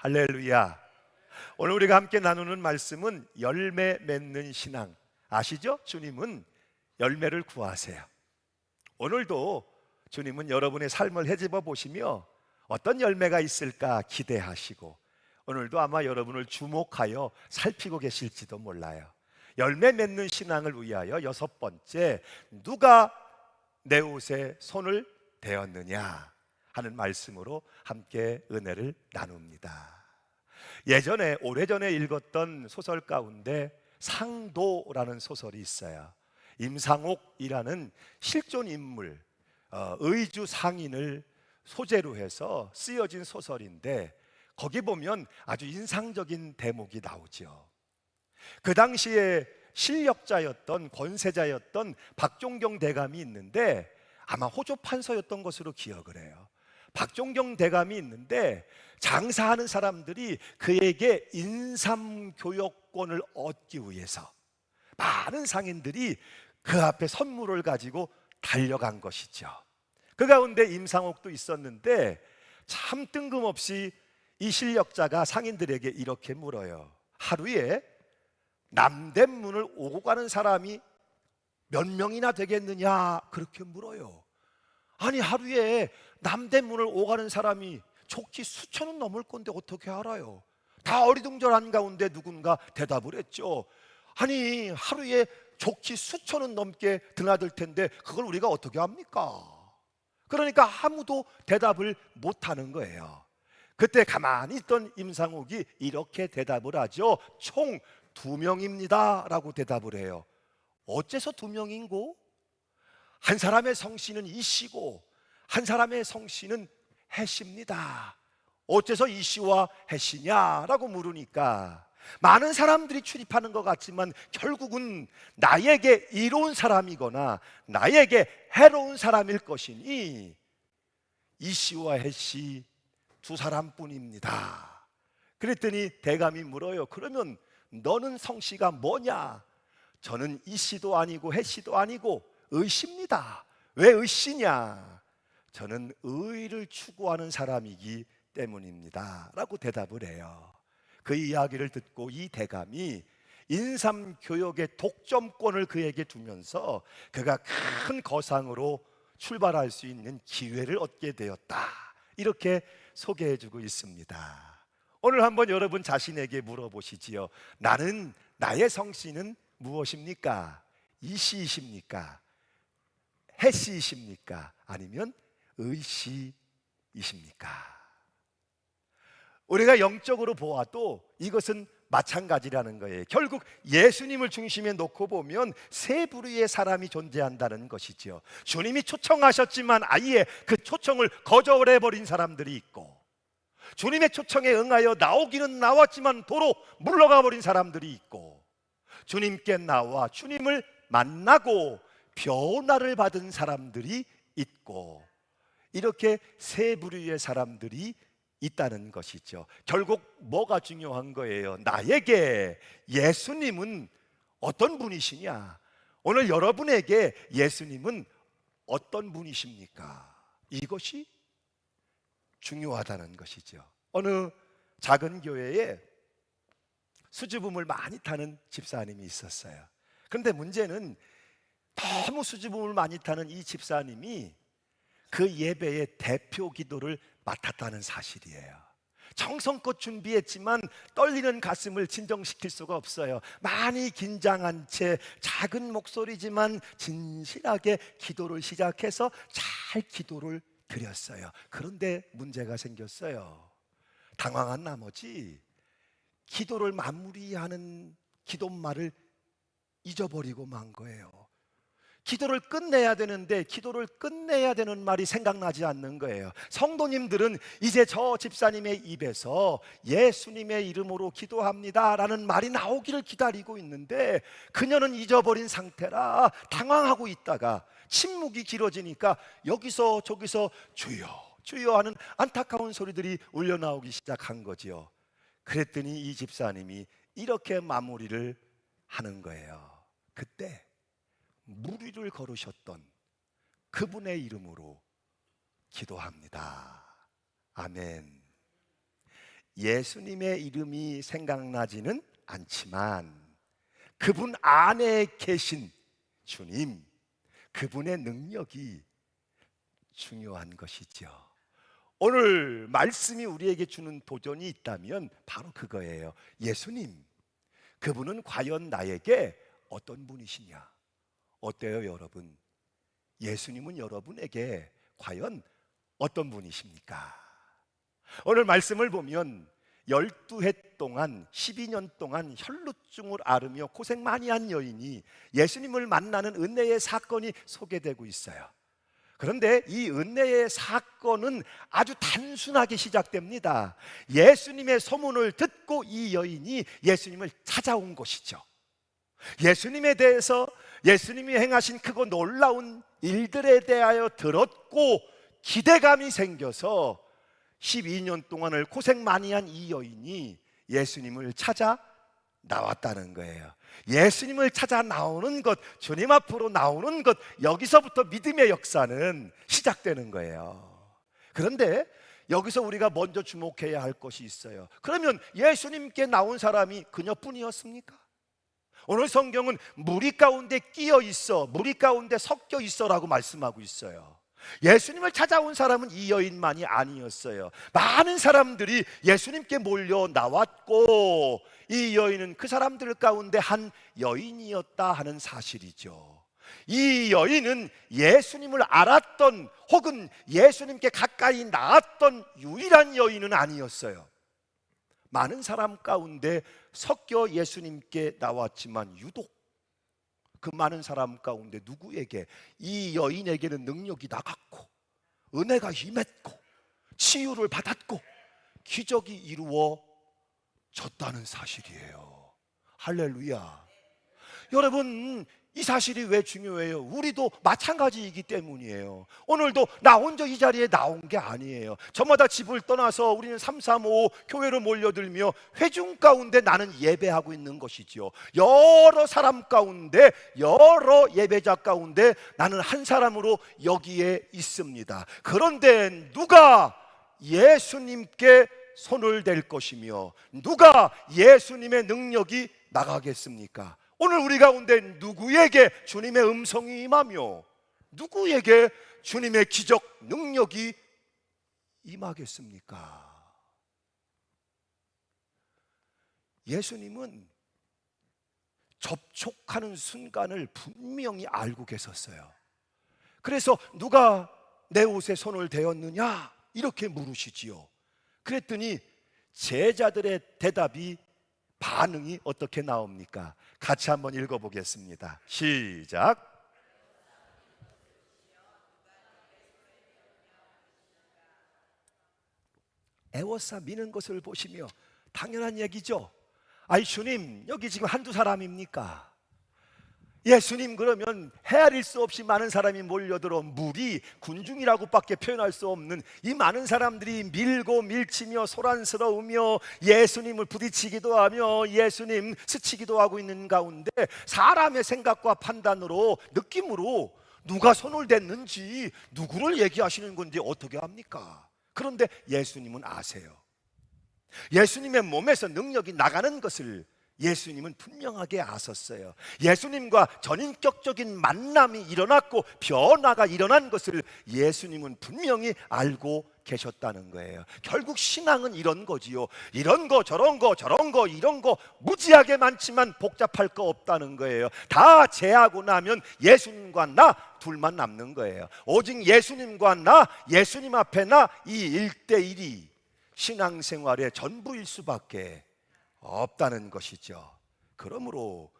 할렐루야. 오늘 우리가 함께 나누는 말씀은 열매 맺는 신앙. 아시죠? 주님은 열매를 구하세요. 오늘도 주님은 여러분의 삶을 헤집어 보시며 어떤 열매가 있을까 기대하시고 오늘도 아마 여러분을 주목하여 살피고 계실지도 몰라요. 열매 맺는 신앙을 위하여 여섯 번째, 누가 내 옷에 손을 대었느냐 하는 말씀으로 함께 은혜를 나눕니다. 예전에 오래전에 읽었던 소설 가운데 상도라는 소설이 있어요. 임상옥이라는 실존 인물, 의주 상인을 소재로 해서 쓰여진 소설인데 거기 보면 아주 인상적인 대목이 나오죠. 그 당시에 실력자였던 권세자였던 박종경 대감이 있는데 아마 호조 판서였던 것으로 기억을 해요. 박종경 대감이 있는데 장사하는 사람들이 그에게 인삼교역권을 얻기 위해서 많은 상인들이 그 앞에 선물을 가지고 달려간 것이죠. 그 가운데 임상옥도 있었는데 참 뜬금없이 이 실력자가 상인들에게 이렇게 물어요. 하루에 남대문을 오고 가는 사람이 몇 명이나 되겠느냐 그렇게 물어요. 아니 하루에 남대문을 오가는 사람이 좋기 수천은 넘을 건데 어떻게 알아요? 다 어리둥절한 가운데 누군가 대답을 했죠. 아니 하루에 좋기 수천은 넘게 드나들 텐데 그걸 우리가 어떻게 합니까? 그러니까 아무도 대답을 못하는 거예요. 그때 가만히 있던 임상옥이 이렇게 대답을 하죠. 총 2명입니다 라고 대답을 해요. 어째서 2명인고? 한 사람의 성씨는 이씨고 한 사람의 성씨는 해씨입니다. 어째서 이씨와 해씨냐라고 물으니까 많은 사람들이 출입하는 것 같지만 결국은 나에게 이로운 사람이거나 나에게 해로운 사람일 것이니 이씨와 해씨 두 사람뿐입니다. 그랬더니 대감이 물어요. 그러면 너는 성씨가 뭐냐? 저는 이씨도 아니고 해씨도 아니고 의씨입니다. 왜 의씨냐? 저는 의를 추구하는 사람이기 때문입니다 라고 대답을 해요. 그 이야기를 듣고 이 대감이 인삼교역의 독점권을 그에게 두면서 그가 큰 거상으로 출발할 수 있는 기회를 얻게 되었다, 이렇게 소개해주고 있습니다. 오늘 한번 여러분 자신에게 물어보시지요. 나의 성씨는 무엇입니까? 이씨이십니까? 해씨이십니까? 아니면 의씨이십니까? 우리가 영적으로 보아도 이것은 마찬가지라는 거예요. 결국 예수님을 중심에 놓고 보면 세 부류의 사람이 존재한다는 것이죠. 주님이 초청하셨지만 아예 그 초청을 거절해버린 사람들이 있고, 주님의 초청에 응하여 나오기는 나왔지만 도로 물러가 버린 사람들이 있고, 주님께 나와 주님을 만나고 변화를 받은 사람들이 있고, 이렇게 세 부류의 사람들이 있다는 것이죠. 결국 뭐가 중요한 거예요? 나에게 예수님은 어떤 분이시냐? 오늘 여러분에게 예수님은 어떤 분이십니까? 이것이 중요하다는 것이죠. 어느 작은 교회에 수줍음을 많이 타는 집사님이 있었어요. 그런데 문제는 너무 수줍음을 많이 타는 이 집사님이 그 예배의 대표 기도를 맡았다는 사실이에요. 정성껏 준비했지만 떨리는 가슴을 진정시킬 수가 없어요. 많이 긴장한 채 작은 목소리지만 진실하게 기도를 시작해서 잘 기도를 드렸어요. 그런데 문제가 생겼어요. 당황한 나머지 기도를 마무리하는 기도말을 잊어버리고 만 거예요. 기도를 끝내야 되는데 기도를 끝내야 되는 말이 생각나지 않는 거예요. 성도님들은 이제 저 집사님의 입에서 예수님의 이름으로 기도합니다 라는 말이 나오기를 기다리고 있는데 그녀는 잊어버린 상태라 당황하고 있다가 침묵이 길어지니까 여기서 저기서 주여 주여 하는 안타까운 소리들이 울려나오기 시작한 거지요. 그랬더니 이 집사님이 이렇게 마무리를 하는 거예요. 그때 물 위를 걸으셨던 그분의 이름으로 기도합니다. 아멘. 예수님의 이름이 생각나지는 않지만 그분 안에 계신 주님, 그분의 능력이 중요한 것이죠. 오늘 말씀이 우리에게 주는 도전이 있다면 바로 그거예요. 예수님, 그분은 과연 나에게 어떤 분이시냐? 어때요, 여러분? 예수님은 여러분에게 과연 어떤 분이십니까? 오늘 말씀을 보면 12해 동안 12년 동안 혈루증을 앓으며 고생 많이 한 여인이 예수님을 만나는 은혜의 사건이 소개되고 있어요. 그런데 이 은혜의 사건은 아주 단순하게 시작됩니다. 예수님의 소문을 듣고 이 여인이 예수님을 찾아온 것이죠. 예수님에 대해서, 예수님이 행하신 크고 놀라운 일들에 대하여 들었고 기대감이 생겨서 12년 동안을 고생 많이 한 이 여인이 예수님을 찾아 나왔다는 거예요. 예수님을 찾아 나오는 것, 주님 앞으로 나오는 것, 여기서부터 믿음의 역사는 시작되는 거예요. 그런데 여기서 우리가 먼저 주목해야 할 것이 있어요. 그러면 예수님께 나온 사람이 그녀뿐이었습니까? 오늘 성경은 무리 가운데 끼어 있어, 무리 가운데 섞여 있어라고 말씀하고 있어요. 예수님을 찾아온 사람은 이 여인만이 아니었어요. 많은 사람들이 예수님께 몰려 나왔고 이 여인은 그 사람들 가운데 한 여인이었다 하는 사실이죠. 이 여인은 예수님을 알았던 혹은 예수님께 가까이 나았던 유일한 여인은 아니었어요. 많은 사람 가운데 섞여 예수님께 나왔지만 유독 그 많은 사람 가운데 누구에게, 이 여인에게는 능력이 나갔고 은혜가 임했고 치유를 받았고 기적이 이루어졌다는 사실이에요. 할렐루야. 여러분, 이 사실이 왜 중요해요? 우리도 마찬가지이기 때문이에요. 오늘도 나 혼자 이 자리에 나온 게 아니에요. 저마다 집을 떠나서 우리는 335 교회로 몰려들며 회중 가운데 나는 예배하고 있는 것이지요. 여러 사람 가운데, 여러 예배자 가운데 나는 한 사람으로 여기에 있습니다. 그런데 누가 예수님께 손을 댈 것이며 누가 예수님의 능력이 나가겠습니까? 오늘 우리 가운데 누구에게 주님의 음성이 임하며 누구에게 주님의 기적 능력이 임하겠습니까? 예수님은 접촉하는 순간을 분명히 알고 계셨어요. 그래서 누가 내 옷에 손을 대었느냐? 이렇게 물으시지요. 그랬더니 제자들의 대답이, 반응이 어떻게 나옵니까? 같이 한번 읽어보겠습니다. 시작. 애워싸 미는 것을 보시며, 당연한 얘기죠. 아이 주님, 여기 지금 한두 사람입니까? 예수님, 그러면 헤아릴 수 없이 많은 사람이 몰려들어 무리, 군중이라고밖에 표현할 수 없는 이 많은 사람들이 밀고 밀치며 소란스러우며 예수님을 부딪히기도 하며 예수님 스치기도 하고 있는 가운데 사람의 생각과 판단으로, 느낌으로 누가 손을 댔는지, 누구를 얘기하시는 건지 어떻게 합니까? 그런데 예수님은 아세요. 예수님의 몸에서 능력이 나가는 것을 예수님은 분명하게 아셨어요. 예수님과 전인격적인 만남이 일어났고 변화가 일어난 것을 예수님은 분명히 알고 계셨다는 거예요. 결국 신앙은 이런 거지요. 이런 거 저런 거 저런 거 이런 거 무지하게 많지만 복잡할 거 없다는 거예요. 다 제하고 나면 예수님과 나 둘만 남는 거예요. 오직 예수님과 나, 예수님 앞에 나, 이 1대1이 신앙생활의 전부일 수밖에 없다는 것이죠. 그러므로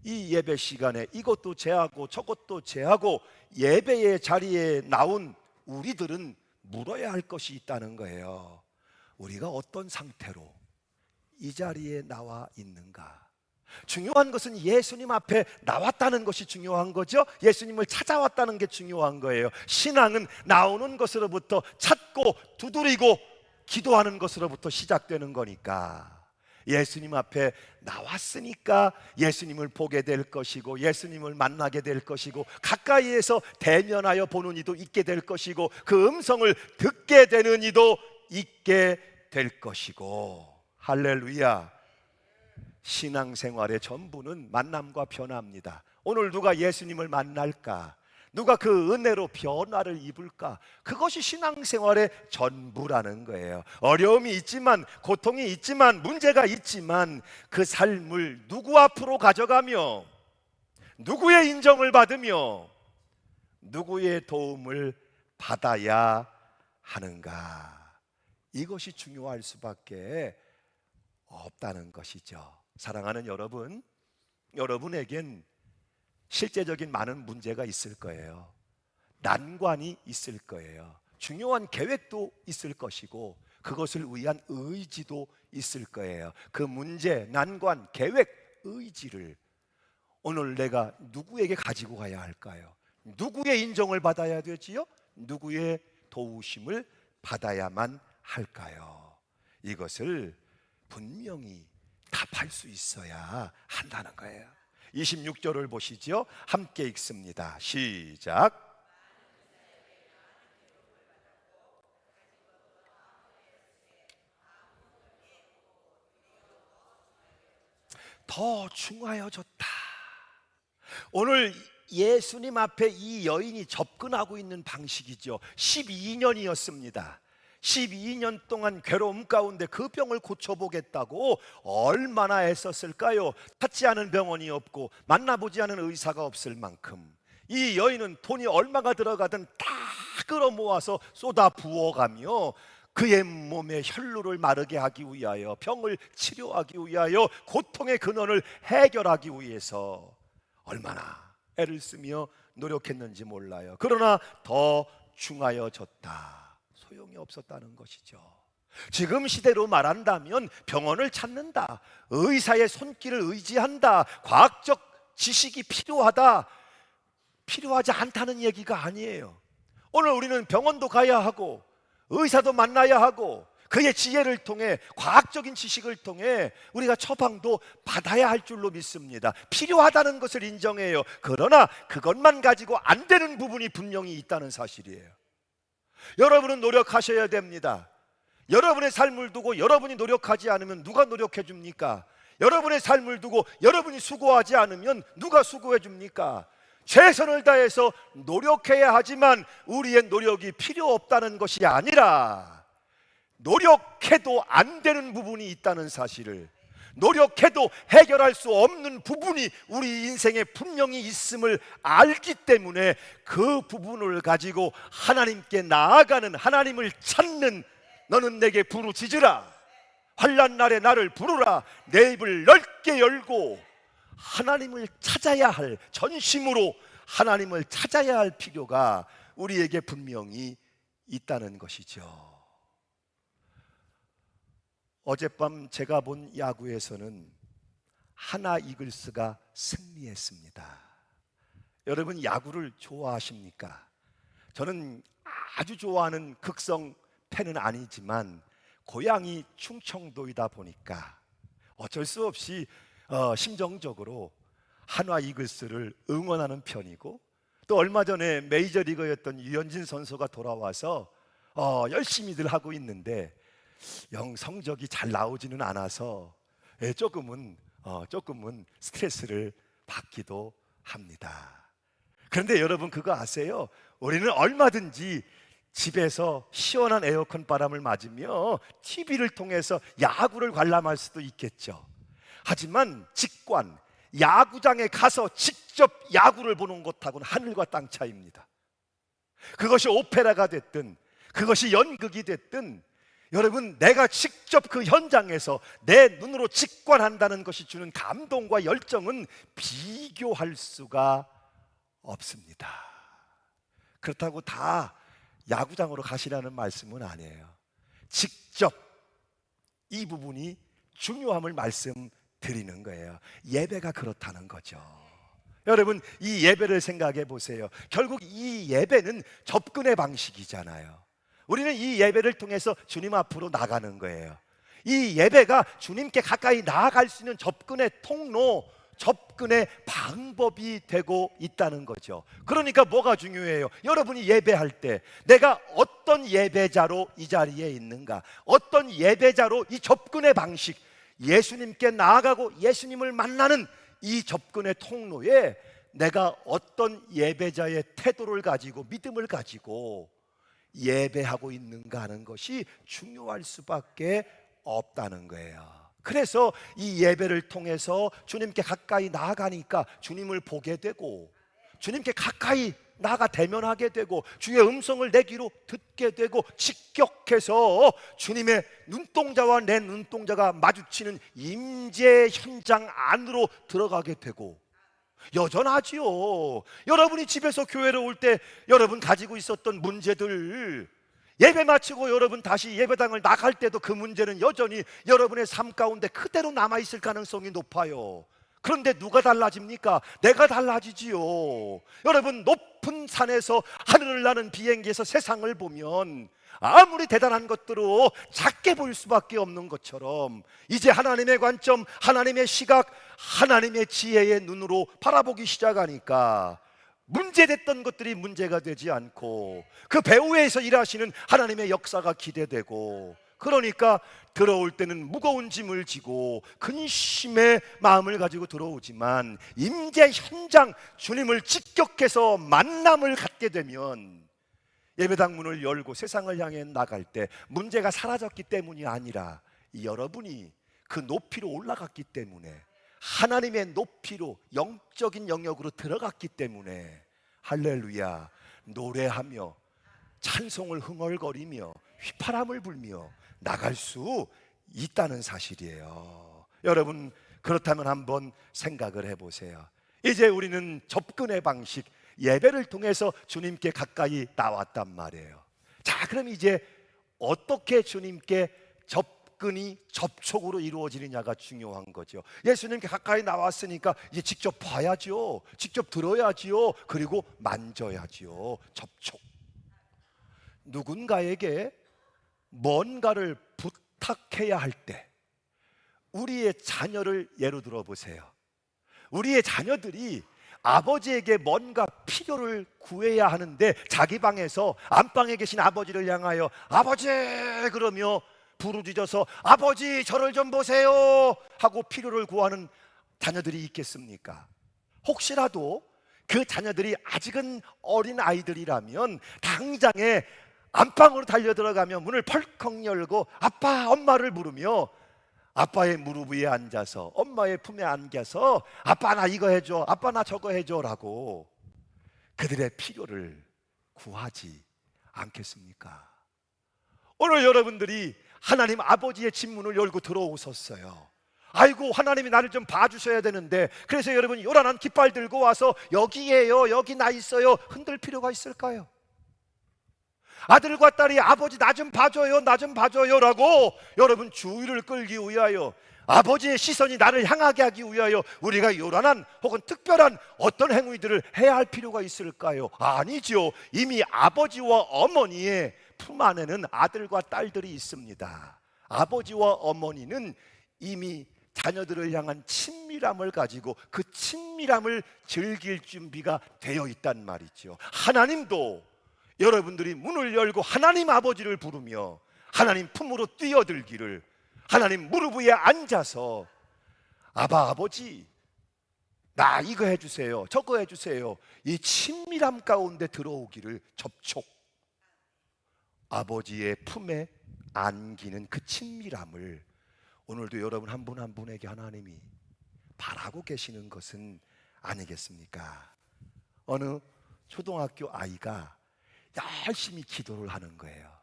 이 예배 시간에 이것도 제하고 저것도 제하고 예배의 자리에 나온 우리들은 물어야 할 것이 있다는 거예요. 우리가 어떤 상태로 이 자리에 나와 있는가? 중요한 것은 예수님 앞에 나왔다는 것이 중요한 거죠. 예수님을 찾아왔다는 게 중요한 거예요. 신앙은 나오는 것으로부터 찾고 두드리고 기도하는 것으로부터 시작되는 거니까, 예수님 앞에 나왔으니까 예수님을 보게 될 것이고 예수님을 만나게 될 것이고 가까이에서 대면하여 보는 이도 있게 될 것이고 그 음성을 듣게 되는 이도 있게 될 것이고, 할렐루야. 신앙생활의 전부는 만남과 변화입니다. 오늘 누가 예수님을 만날까? 누가 그 은혜로 변화를 입을까? 그것이 신앙생활의 전부라는 거예요. 어려움이 있지만, 고통이 있지만, 문제가 있지만 그 삶을 누구 앞으로 가져가며 누구의 인정을 받으며 누구의 도움을 받아야 하는가? 이것이 중요할 수밖에 없다는 것이죠. 사랑하는 여러분, 여러분에겐 실제적인 많은 문제가 있을 거예요. 난관이 있을 거예요. 중요한 계획도 있을 것이고 그것을 위한 의지도 있을 거예요. 그 문제, 난관, 계획, 의지를 오늘 내가 누구에게 가지고 가야 할까요? 누구의 인정을 받아야 되지요? 누구의 도우심을 받아야만 할까요? 이것을 분명히 답할 수 있어야 한다는 거예요. 26절을 보시죠. 함께 읽습니다. 시작. 더 중하여졌다. 오늘 예수님 앞에 이 여인이 접근하고 있는 방식이죠. 12년이었습니다. 12년 동안 괴로움 가운데 그 병을 고쳐보겠다고 얼마나 애썼을까요? 찾지 않은 병원이 없고 만나보지 않은 의사가 없을 만큼 이 여인은 돈이 얼마가 들어가든 다 끌어모아서 쏟아 부어가며 그의 몸의 혈루를 마르게 하기 위하여, 병을 치료하기 위하여, 고통의 근원을 해결하기 위해서 얼마나 애를 쓰며 노력했는지 몰라요. 그러나 더 중하여졌다. 소용이 없었다는 것이죠. 지금 시대로 말한다면 병원을 찾는다, 의사의 손길을 의지한다, 과학적 지식이 필요하지 않다는 얘기가 아니에요. 오늘 우리는 병원도 가야 하고 의사도 만나야 하고 그의 지혜를 통해, 과학적인 지식을 통해 우리가 처방도 받아야 할 줄로 믿습니다. 필요하다는 것을 인정해요. 그러나 그것만 가지고 안 되는 부분이 분명히 있다는 사실이에요. 여러분은 노력하셔야 됩니다. 여러분의 삶을 두고 여러분이 노력하지 않으면 누가 노력해 줍니까? 여러분의 삶을 두고 여러분이 수고하지 않으면 누가 수고해 줍니까? 최선을 다해서 노력해야 하지만 우리의 노력이 필요 없다는 것이 아니라 노력해도 안 되는 부분이 있다는 사실을, 노력해도 해결할 수 없는 부분이 우리 인생에 분명히 있음을 알기 때문에 그 부분을 가지고 하나님께 나아가는, 하나님을 찾는, 너는 내게 부르짖으라, 환난 날에 나를 부르라, 내 입을 넓게 열고 하나님을 찾아야 할, 전심으로 하나님을 찾아야 할 필요가 우리에게 분명히 있다는 것이죠. 어젯밤 제가 본 야구에서는 하나 이글스가 승리했습니다. 여러분 야구를 좋아하십니까? 저는 아주 좋아하는 극성 팬은 아니지만 고향이 충청도이다 보니까 어쩔 수 없이 심정적으로 한화 이글스를 응원하는 편이고, 또 얼마 전에 메이저리거였던 유현진 선수가 돌아와서 열심히들 하고 있는데 영 성적이 잘 나오지는 않아서 조금은 스트레스를 받기도 합니다. 그런데 여러분 그거 아세요? 우리는 얼마든지 집에서 시원한 에어컨 바람을 맞으며 TV를 통해서 야구를 관람할 수도 있겠죠. 하지만 직관, 야구장에 가서 직접 야구를 보는 것하고는 하늘과 땅 차이입니다. 그것이 오페라가 됐든 그것이 연극이 됐든 여러분, 내가 직접 그 현장에서 내 눈으로 직관한다는 것이 주는 감동과 열정은 비교할 수가 없습니다. 그렇다고 다 야구장으로 가시라는 말씀은 아니에요. 직접 이 부분이 중요함을 말씀드리는 거예요. 예배가 그렇다는 거죠. 여러분, 이 예배를 생각해 보세요. 결국 이 예배는 접근의 방식이잖아요. 우리는 이 예배를 통해서 주님 앞으로 나가는 거예요. 이 예배가 주님께 가까이 나아갈 수 있는 접근의 통로, 접근의 방법이 되고 있다는 거죠. 그러니까 뭐가 중요해요? 여러분이 예배할 때 내가 어떤 예배자로 이 자리에 있는가, 어떤 예배자로 이 접근의 방식, 예수님께 나아가고 예수님을 만나는 이 접근의 통로에 내가 어떤 예배자의 태도를 가지고 믿음을 가지고 예배하고 있는가 하는 것이 중요할 수밖에 없다는 거예요. 그래서 이 예배를 통해서 주님께 가까이 나아가니까 주님을 보게 되고, 주님께 가까이 나아가 대면하게 되고, 주의 음성을 내 귀로 듣게 되고, 직격해서 주님의 눈동자와 내 눈동자가 마주치는 임재 현장 안으로 들어가게 되고, 여전하지요. 여러분이 집에서 교회로 올 때 여러분 가지고 있었던 문제들, 예배 마치고 여러분 다시 예배당을 나갈 때도 그 문제는 여전히 여러분의 삶 가운데 그대로 남아있을 가능성이 높아요. 그런데 누가 달라집니까? 내가 달라지지요. 여러분, 높은 산에서 하늘을 나는 비행기에서 세상을 보면 아무리 대단한 것들로 작게 보일 수밖에 없는 것처럼, 이제 하나님의 관점, 하나님의 시각, 하나님의 지혜의 눈으로 바라보기 시작하니까 문제됐던 것들이 문제가 되지 않고 그 배후에서 일하시는 하나님의 역사가 기대되고, 그러니까 들어올 때는 무거운 짐을 지고 근심의 마음을 가지고 들어오지만 임재 현장, 주님을 직격해서 만남을 갖게 되면 예배당 문을 열고 세상을 향해 나갈 때 문제가 사라졌기 때문이 아니라 여러분이 그 높이로 올라갔기 때문에, 하나님의 높이로, 영적인 영역으로 들어갔기 때문에 할렐루야, 노래하며 찬송을 흥얼거리며 휘파람을 불며 나갈 수 있다는 사실이에요. 여러분, 그렇다면 한번 생각을 해보세요. 이제 우리는 접근의 방식, 예배를 통해서 주님께 가까이 나왔단 말이에요. 자, 그럼 이제 어떻게 주님께 접근이 접촉으로 이루어지느냐가 중요한 거죠. 예수님께 가까이 나왔으니까 이제 직접 봐야죠. 직접 들어야지요. 그리고 만져야지요. 접촉. 누군가에게 뭔가를 부탁해야 할 때, 우리의 자녀를 예로 들어 보세요. 우리의 자녀들이 아버지에게 뭔가 필요를 구해야 하는데 자기 방에서 안방에 계신 아버지를 향하여 아버지 그러며 부르짖어서 아버지 저를 좀 보세요 하고 필요를 구하는 자녀들이 있겠습니까? 혹시라도 그 자녀들이 아직은 어린 아이들이라면 당장에 안방으로 달려 들어가며 문을 펄컥 열고 아빠 엄마를 부르며 아빠의 무릎 위에 앉아서, 엄마의 품에 앉아서 아빠 나 이거 해줘, 아빠 나 저거 해줘 라고 그들의 필요를 구하지 않겠습니까? 오늘 여러분들이 하나님 아버지의 집문을 열고 들어오셨어요. 아이고, 하나님이 나를 좀 봐주셔야 되는데, 그래서 여러분 요란한 깃발 들고 와서 여기에요, 여기 나 있어요 흔들 필요가 있을까요? 아들과 딸이 아버지 나 좀 봐줘요, 나 좀 봐줘요 라고 여러분 주의를 끌기 위하여, 아버지의 시선이 나를 향하게 하기 위하여 우리가 요란한 혹은 특별한 어떤 행위들을 해야 할 필요가 있을까요? 아니죠. 이미 아버지와 어머니의 품 안에는 아들과 딸들이 있습니다. 아버지와 어머니는 이미 자녀들을 향한 친밀함을 가지고 그 친밀함을 즐길 준비가 되어 있단 말이죠. 하나님도 여러분들이 문을 열고 하나님 아버지를 부르며 하나님 품으로 뛰어들기를, 하나님 무릎 위에 앉아서 아바 아버지 나 이거 해주세요, 저거 해주세요, 이 친밀함 가운데 들어오기를, 접촉, 아버지의 품에 안기는 그 친밀함을 오늘도 여러분 한 분 한 분에게 하나님이 바라고 계시는 것은 아니겠습니까? 어느 초등학교 아이가 열심히 기도를 하는 거예요.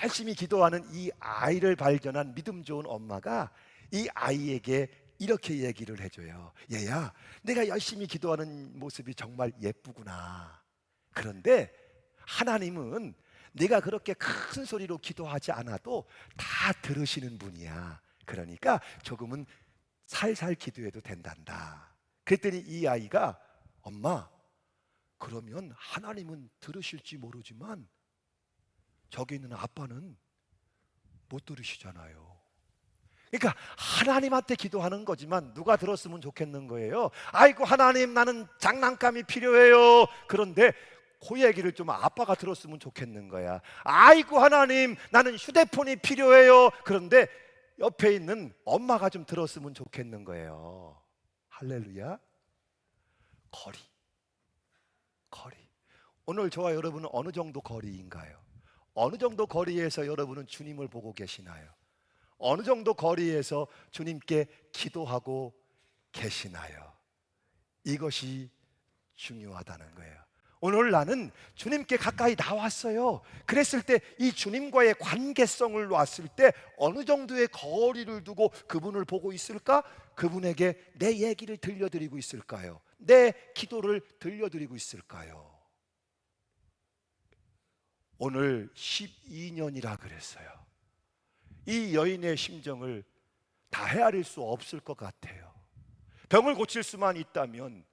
열심히 기도하는 이 아이를 발견한 믿음 좋은 엄마가 이 아이에게 이렇게 얘기를 해줘요. 얘야, 내가 열심히 기도하는 모습이 정말 예쁘구나. 그런데 하나님은 네가 그렇게 큰 소리로 기도하지 않아도 다 들으시는 분이야. 그러니까 조금은 살살 기도해도 된단다. 그랬더니 이 아이가 엄마, 그러면 하나님은 들으실지 모르지만 저기 있는 아빠는 못 들으시잖아요. 그러니까 하나님한테 기도하는 거지만 누가 들었으면 좋겠는 거예요. 아이고 하나님, 나는 장난감이 필요해요. 그런데 그 얘기를 좀 아빠가 들었으면 좋겠는 거야. 아이고 하나님, 나는 휴대폰이 필요해요. 그런데 옆에 있는 엄마가 좀 들었으면 좋겠는 거예요. 할렐루야. 거리. 오늘 저와 여러분은 어느 정도 거리인가요? 어느 정도 거리에서 여러분은 주님을 보고 계시나요? 어느 정도 거리에서 주님께 기도하고 계시나요? 이것이 중요하다는 거예요. 오늘 나는 주님께 가까이 나왔어요. 그랬을 때 이 주님과의 관계성을 놨을 때 어느 정도의 거리를 두고 그분을 보고 있을까? 그분에게 내 얘기를 들려드리고 있을까요? 내 기도를 들려드리고 있을까요? 오늘 12년이라 그랬어요. 이 여인의 심정을 다 헤아릴 수 없을 것 같아요. 병을 고칠 수만 있다면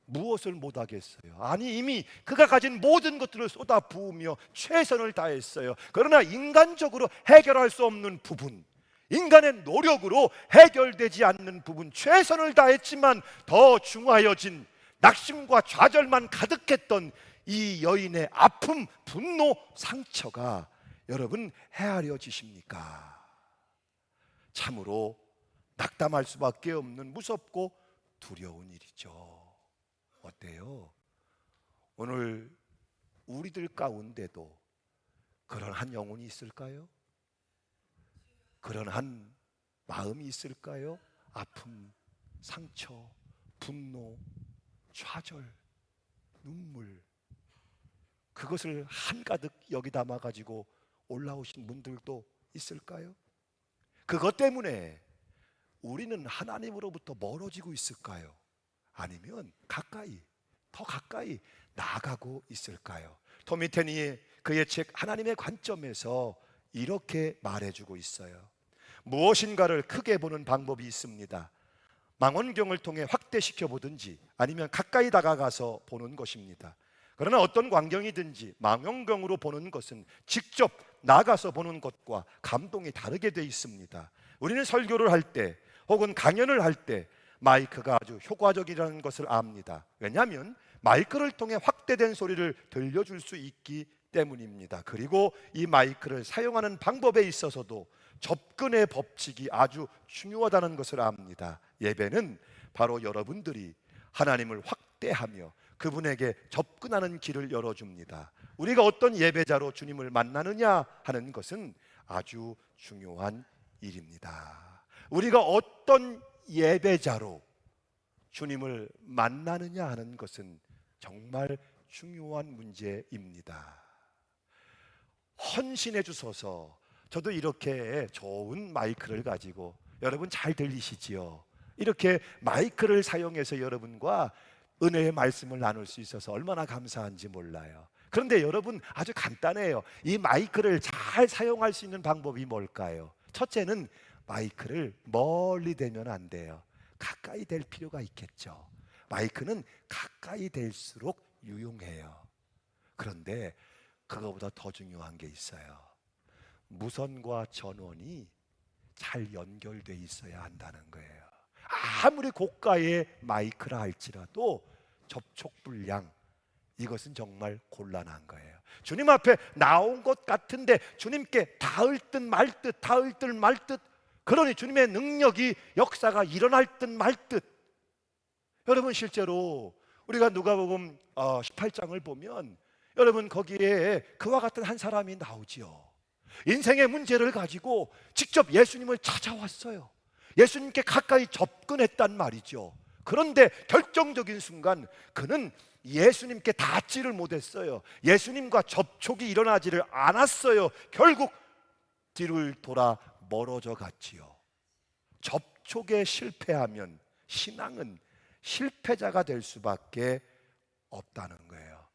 무엇을 못하겠어요? 아니, 이미 그가 가진 모든 것들을 쏟아 부으며 최선을 다했어요. 그러나 인간적으로 해결할 수 없는 부분, 인간의 노력으로 해결되지 않는 부분, 최선을 다했지만 더 중하여진 낙심과 좌절만 가득했던 이 여인의 아픔, 분노, 상처가 여러분 헤아려지십니까? 참으로 낙담할 수밖에 없는 무섭고 두려운 일이죠. 어때요? 오늘 우리들 가운데도 그런 한 영혼이 있을까요? 그런 한 마음이 있을까요? 아픔, 상처, 분노, 좌절, 눈물, 그것을 한가득 여기 담아가지고 올라오신 분들도 있을까요? 그것 때문에 우리는 하나님으로부터 멀어지고 있을까요? 아니면 가까이, 더 가까이 나아가고 있을까요? 토미 테니의 그의 책 하나님의 관점에서 이렇게 말해주고 있어요. 무엇인가를 크게 보는 방법이 있습니다. 망원경을 통해 확대시켜 보든지 아니면 가까이 다가가서 보는 것입니다. 그러나 어떤 광경이든지 망원경으로 보는 것은 직접 나가서 보는 것과 감동이 다르게 돼 있습니다. 우리는 설교를 할 때 혹은 강연을 할 때 마이크가 아주 효과적이라는 것을 압니다. 왜냐하면 마이크를 통해 확대된 소리를 들려줄 수 있기 때문입니다. 그리고 이 마이크를 사용하는 방법에 있어서도 접근의 법칙이 아주 중요하다는 것을 압니다. 예배는 바로 여러분들이 하나님을 확대하며 그분에게 접근하는 길을 열어줍니다. 우리가 어떤 예배자로 주님을 만나느냐 하는 것은 아주 중요한 일입니다. 우리가 어떤 예배자로 주님을 만나느냐 하는 것은 정말 중요한 문제입니다. 헌신해 주셔서 저도 이렇게 좋은 마이크를 가지고, 여러분 잘 들리시지요? 이렇게 마이크를 사용해서 여러분과 은혜의 말씀을 나눌 수 있어서 얼마나 감사한지 몰라요. 그런데 여러분, 아주 간단해요. 이 마이크를 잘 사용할 수 있는 방법이 뭘까요? 첫째는 마이크를 멀리 대면 안 돼요. 가까이 될 필요가 있겠죠. 마이크는 가까이 될수록 유용해요. 그런데 그거보다 더 중요한 게 있어요. 무선과 전원이 잘 연결돼 있어야 한다는 거예요. 아무리 고가의 마이크라 할지라도 접촉 불량, 이것은 정말 곤란한 거예요. 주님 앞에 나온 것 같은데 주님께 닿을 듯 말 듯, 닿을 듯 말 듯, 그러니 주님의 능력이, 역사가 일어날 듯 말 듯. 여러분, 실제로 우리가 누가복음 18장을 보면 여러분 거기에 그와 같은 한 사람이 나오지요. 인생의 문제를 가지고 직접 예수님을 찾아왔어요. 예수님께 가까이 접근했단 말이죠. 그런데 결정적인 순간 그는 예수님께 닿지를 못했어요. 예수님과 접촉이 일어나지를 않았어요. 결국 뒤를 돌아 멀어져 갔지요. 접촉에 실패하면 신앙은 실패자가 될 수밖에 없다는 거예요.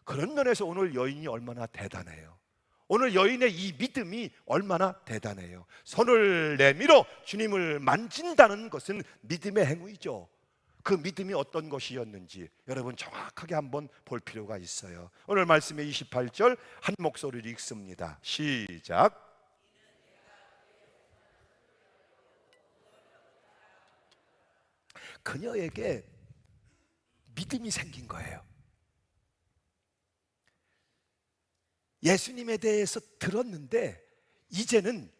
그런 면에서 오늘 여인이 얼마나 대단해요. 오늘 여인의 이 믿음이 얼마나 대단해요. 손을 내밀어 주님을 만진다는 것은 믿음의 행위죠. 그 믿음이 어떤 것이었는지 여러분 정확하게 한번 볼 필요가 있어요. 오늘 말씀의 28절 한 목소리로 읽습니다. 시작. 그녀에게 믿음이 생긴 거예요. 예수님에 대해서 들었는데 이제는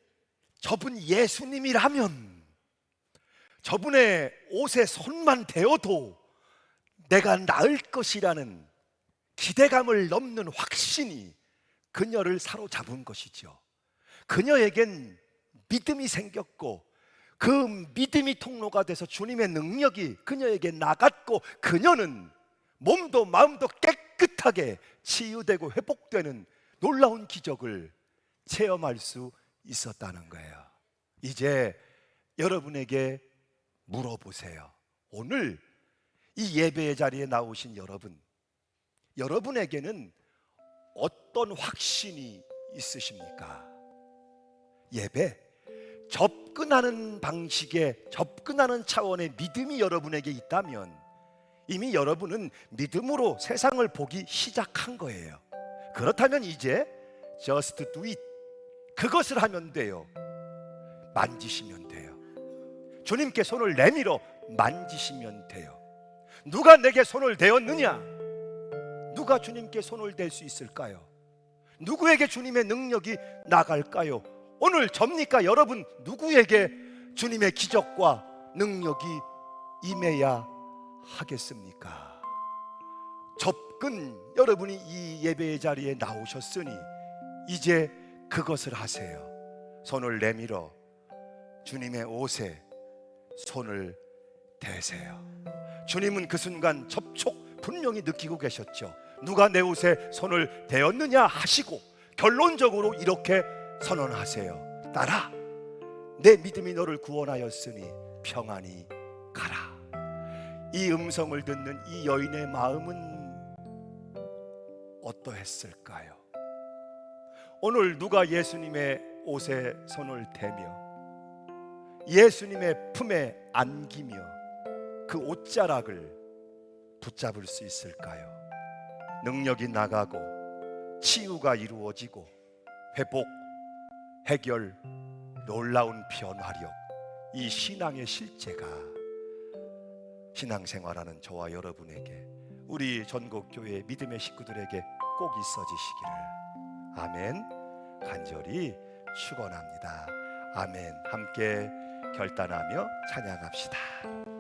저분 예수님이라면 저분의 옷에 손만 대어도 내가 나을 것이라는 기대감을 넘는 확신이 그녀를 사로잡은 것이죠. 그녀에겐 믿음이 생겼고 그 믿음이 통로가 돼서 주님의 능력이 그녀에게 나갔고 그녀는 몸도 마음도 깨끗하게 치유되고 회복되는 놀라운 기적을 체험할 수 있었다는 거예요. 이제 여러분에게 물어보세요. 오늘 이 예배의 자리에 나오신 여러분에게는 어떤 확신이 있으십니까? 예배, 접근하는 방식의, 접근하는 차원의 믿음이 여러분에게 있다면 이미 여러분은 믿음으로 세상을 보기 시작한 거예요. 그렇다면 이제 just do it, 그것을 하면 돼요. 만지시면 돼요. 주님께 손을 내밀어 만지시면 돼요. 누가 내게 손을 대었느냐? 누가 주님께 손을 댈 수 있을까요? 누구에게 주님의 능력이 나갈까요? 오늘 접니까? 여러분, 누구에게 주님의 기적과 능력이 임해야 하겠습니까? 접근, 여러분이 이 예배의 자리에 나오셨으니 이제 그것을 하세요. 손을 내밀어 주님의 옷에 손을 대세요. 주님은 그 순간 접촉 분명히 느끼고 계셨죠. 누가 내 옷에 손을 대었느냐 하시고 결론적으로 이렇게 선언하세요. 따라, 내 믿음이 너를 구원하였으니 평안히 가라. 이 음성을 듣는 이 여인의 마음은 어떠했을까요? 오늘 누가 예수님의 옷에 손을 대며 예수님의 품에 안기며 그 옷자락을 붙잡을 수 있을까요? 능력이 나가고 치유가 이루어지고 회복, 해결, 놀라운 변화력, 이 신앙의 실제가 신앙생활하는 저와 여러분에게, 우리 전국교회 믿음의 식구들에게 꼭 있어지시기를 아멘 간절히 축원합니다. 아멘. 함께 결단하며 찬양합시다.